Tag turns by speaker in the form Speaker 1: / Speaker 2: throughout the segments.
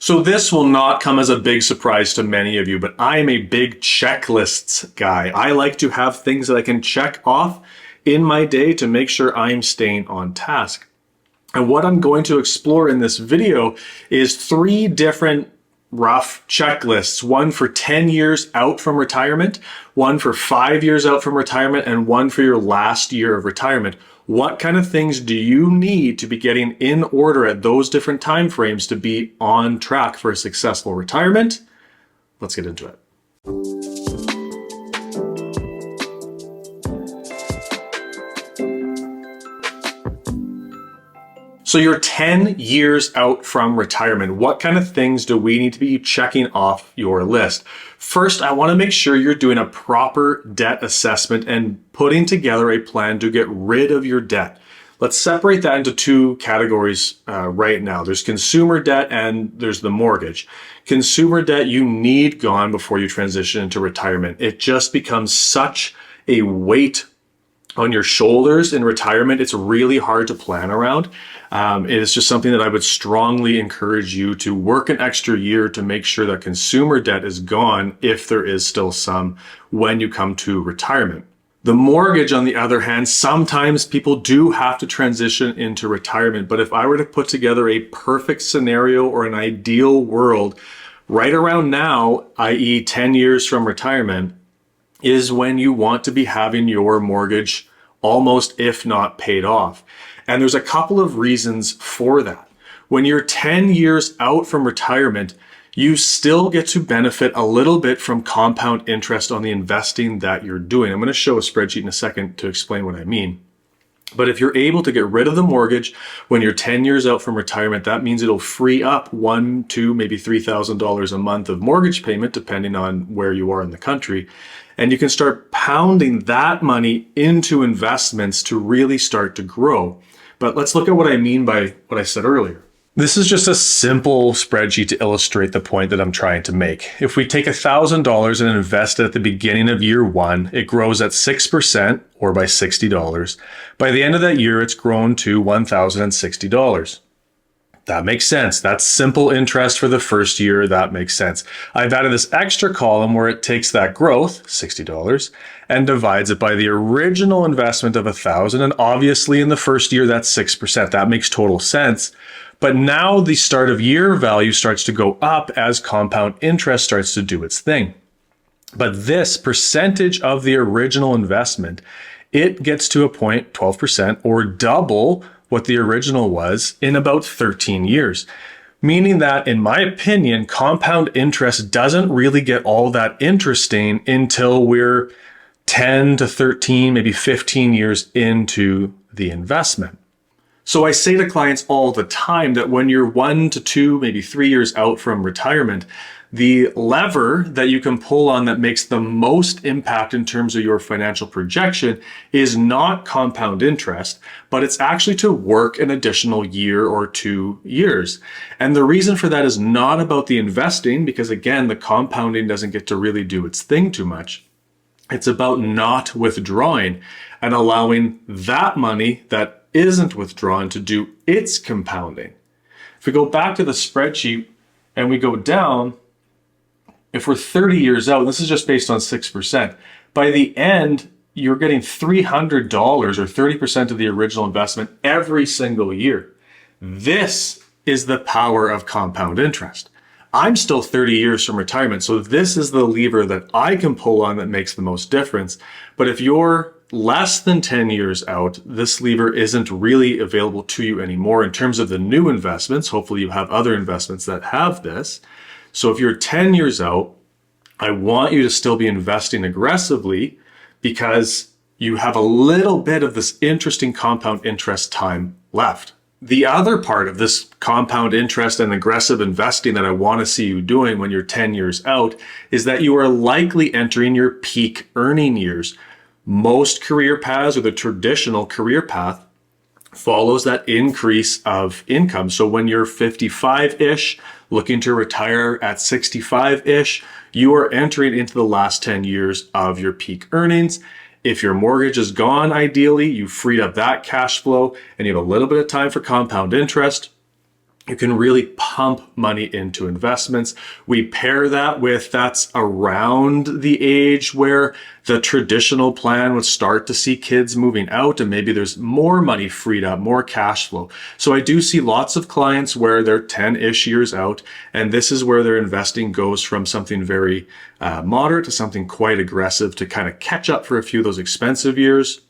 Speaker 1: So this will not come as a big surprise to many of you, but I am a big checklists guy. I like to have things that I can check off in my day to make sure I'm staying on task. And what I'm going to explore in this video is 3 different rough checklists, one for 10 years out from retirement, one for 5 years out from retirement, and one for your last year of retirement. What kind of things do you need to be getting in order at those different time frames to be on track for a successful retirement? Let's get into it. So you're 10 years out from retirement. What kind of things do we need to be checking off your list? First, I want to make sure you're doing a proper debt assessment and putting together a plan to get rid of your debt. Let's separate that into 2 categories right now. There's consumer debt and there's the mortgage. Consumer debt you need gone before you transition into retirement. It just becomes such a weight on your shoulders in retirement. It's really hard to plan around. It is just something that I would strongly encourage you to work an extra year to make sure that consumer debt is gone, if there is still some, when you come to retirement. The mortgage, on the other hand, sometimes people do have to transition into retirement. But if I were to put together a perfect scenario or an ideal world right around now, i.e. 10 years from retirement, is when you want to be having your mortgage almost, if not paid off. And there's a couple of reasons for that. When you're 10 years out from retirement, you still get to benefit a little bit from compound interest on the investing that you're doing. I'm going to show a spreadsheet in a second to explain what I mean. But if you're able to get rid of the mortgage when you're 10 years out from retirement, that means it'll free up $1,000, $2,000, maybe $3,000 a month of mortgage payment, depending on where you are in the country. And you can start pounding that money into investments to really start to grow. But let's look at what I mean by what I said earlier. This is just a simple spreadsheet to illustrate the point that I'm trying to make. If we take $1,000 and invest it at the beginning of year 1, it grows at 6% or by $60. By the end of that year, it's grown to $1,060. That makes sense. That's simple interest for the first year. That makes sense. I've added this extra column where it takes that growth, $60, and divides it by the original investment of $1,000. And obviously in the first year, that's 6%. That makes total sense. But now the start of year value starts to go up as compound interest starts to do its thing. But this percentage of the original investment, it gets to a point, 12%, or double what the original was in about 13 years. Meaning that, in my opinion, compound interest doesn't really get all that interesting until we're 10 to 13, maybe 15 years into the investment. So I say to clients all the time that when you're 1 to 2, maybe 3 years out from retirement, the lever that you can pull on that makes the most impact in terms of your financial projection is not compound interest, but it's actually to work an additional year or 2 years. And the reason for that is not about the investing, because again, the compounding doesn't get to really do its thing too much. It's about not withdrawing and allowing that money that isn't withdrawn to do its compounding. If we go back to the spreadsheet and we go down, if we're 30 years out, this is just based on 6%, by the end, you're getting $300 or 30% of the original investment every single year. This is the power of compound interest. I'm still 30 years from retirement, so this is the lever that I can pull on that makes the most difference. But if you're less than 10 years out, this lever isn't really available to you anymore in terms of the new investments. Hopefully you have other investments that have this. So if you're 10 years out, I want you to still be investing aggressively because you have a little bit of this interesting compound interest time left. The other part of this compound interest and aggressive investing that I want to see you doing when you're 10 years out is that you are likely entering your peak earning years. Most career paths, or the traditional career path, follows that increase of income. So when you're 55-ish, looking to retire at 65-ish, you are entering into the last 10 years of your peak earnings. If your mortgage is gone, ideally, you freed up that cash flow and you have a little bit of time for compound interest. you can really pump money into investments. We pair that with that's around the age where the traditional plan would start to see kids moving out, and maybe there's more money freed up, more cash flow. So I do see lots of clients where they're 10-ish years out, and this is where their investing goes from something very moderate to something quite aggressive to kind of catch up for a few of those expensive years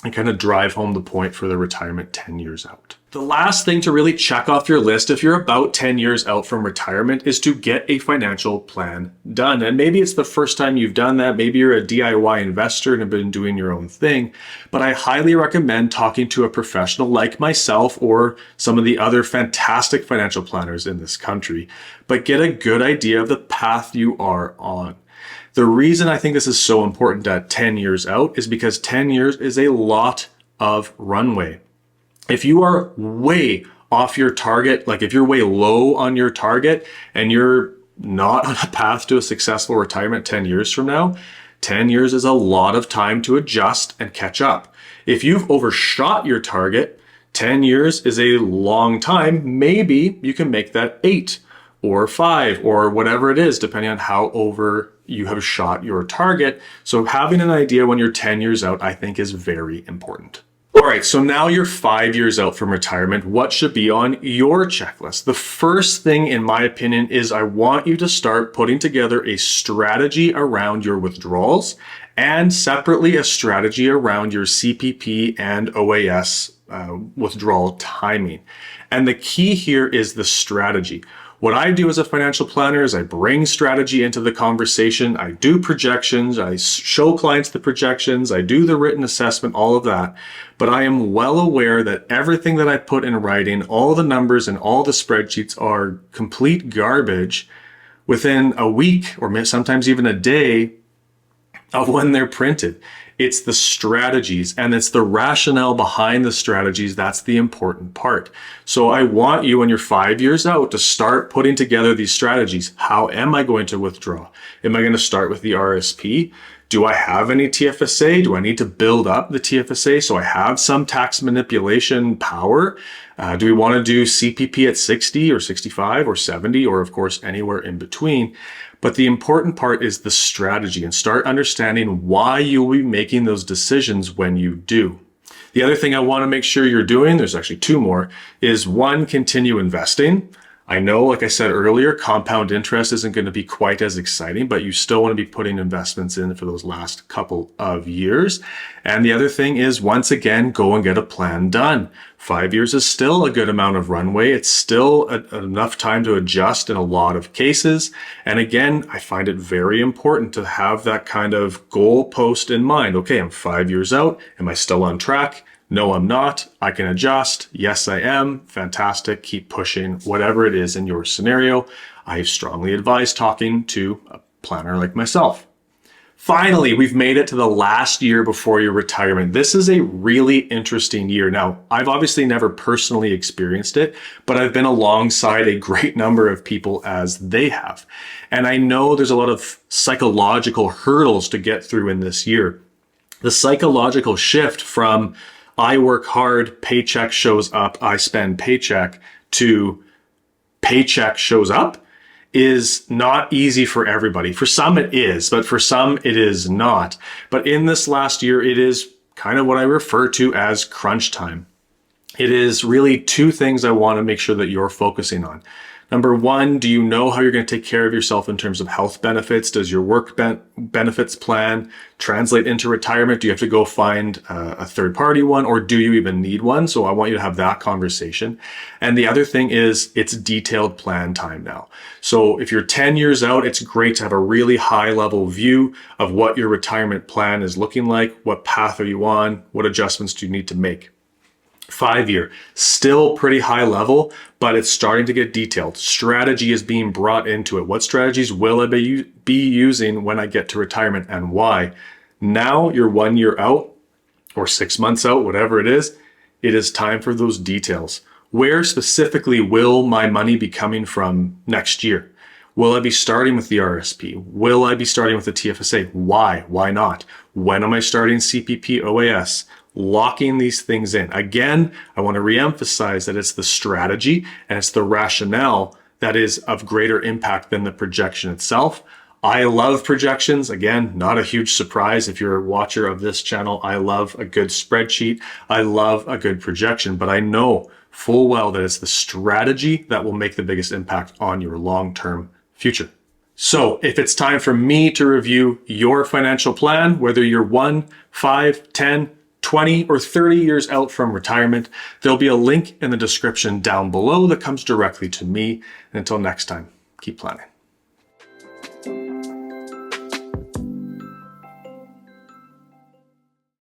Speaker 1: and kind of drive home the point for their retirement 10 years out. The last thing to really check off your list if you're about 10 years out from retirement is to get a financial plan done. And maybe it's the first time you've done that. Maybe you're a DIY investor and have been doing your own thing. But I highly recommend talking to a professional like myself or some of the other fantastic financial planners in this country. But get a good idea of the path you are on. The reason I think this is so important at 10 years out is because 10 years is a lot of runway. If you are way off your target, like if you're way low on your target and you're not on a path to a successful retirement 10 years from now, 10 years is a lot of time to adjust and catch up. If you've overshot your target, 10 years is a long time. Maybe you can make that 8 or 5 or whatever it is, depending on how over you have shot your target. So having an idea when you're 10 years out, I think is very important. All right, so now you're 5 years out from retirement. What should be on your checklist? The first thing, in my opinion, is I want you to start putting together a strategy around your withdrawals and separately a strategy around your CPP and OAS withdrawal timing. And the key here is the strategy. What I do as a financial planner is I bring strategy into the conversation. I do projections. I show clients the projections. I do the written assessment, all of that. But I am well aware that everything that I put in writing, all the numbers and all the spreadsheets are complete garbage within a week or sometimes even a day of when they're printed. It's the strategies and it's the rationale behind the strategies that's the important part. So I want you when you're 5 years out to start putting together these strategies. How am I going to withdraw? Am I going to start with the RSP? Do I have any TFSA? Do I need to build up the TFSA so I have some tax manipulation power? Do we want to do CPP at 60 or 65 or 70 or of course anywhere in between? But the important part is the strategy and start understanding why you'll be making those decisions when you do. The other thing I want to make sure you're doing, there's actually 2 more, is 1, continue investing. I know, like I said earlier, compound interest isn't going to be quite as exciting, but you still want to be putting investments in for those last couple of years. And the other thing is, once again, go and get a plan done. 5 years is still a good amount of runway. It's still enough time to adjust in a lot of cases. And again, I find it very important to have that kind of goal post in mind. Okay, I'm 5 years out. Am I still on track? No, I'm not. I can adjust. Yes, I am. Fantastic. Keep pushing. Whatever it is in your scenario, I strongly advise talking to a planner like myself. Finally, we've made it to the last year before your retirement. This is a really interesting year. Now, I've obviously never personally experienced it, but I've been alongside a great number of people as they have. And I know there's a lot of psychological hurdles to get through in this year. The psychological shift from I work hard, paycheck shows up, I spend paycheck, to paycheck shows up is not easy for everybody. For some it is, but for some it is not. But in this last year, it is kind of what I refer to as crunch time. It is really 2 things I want to make sure that you're focusing on. Number 1, do you know how you're going to take care of yourself in terms of health benefits? Does your work benefits plan translate into retirement? Do you have to go find a third-party one, or do you even need one? So I want you to have that conversation. And the other thing is it's detailed plan time now. So if you're 10 years out, it's great to have a really high-level view of what your retirement plan is looking like. What path are you on? What adjustments do you need to make? 5 year, still pretty high level, but it's starting to get detailed. Strategy is being brought into it. What strategies will I be using when I get to retirement and why? Now you're 1 year out or 6 months out, whatever it is time for those details. Where specifically will my money be coming from next year? Will I be starting with the RSP? Will I be starting with the TFSA? Why? Why not? When am I starting CPP OAS? locking these things in. Again, I want to reemphasize that it's the strategy and it's the rationale that is of greater impact than the projection itself. I love projections. Again, not a huge surprise if you're a watcher of this channel. I love a good spreadsheet. I love a good projection, but I know full well that it's the strategy that will make the biggest impact on your long-term future. So if it's time for me to review your financial plan, whether you're 1, 5, 10, 20, or 30 years out from retirement, there'll be a link in the description down below that comes directly to me. And until next time, keep planning.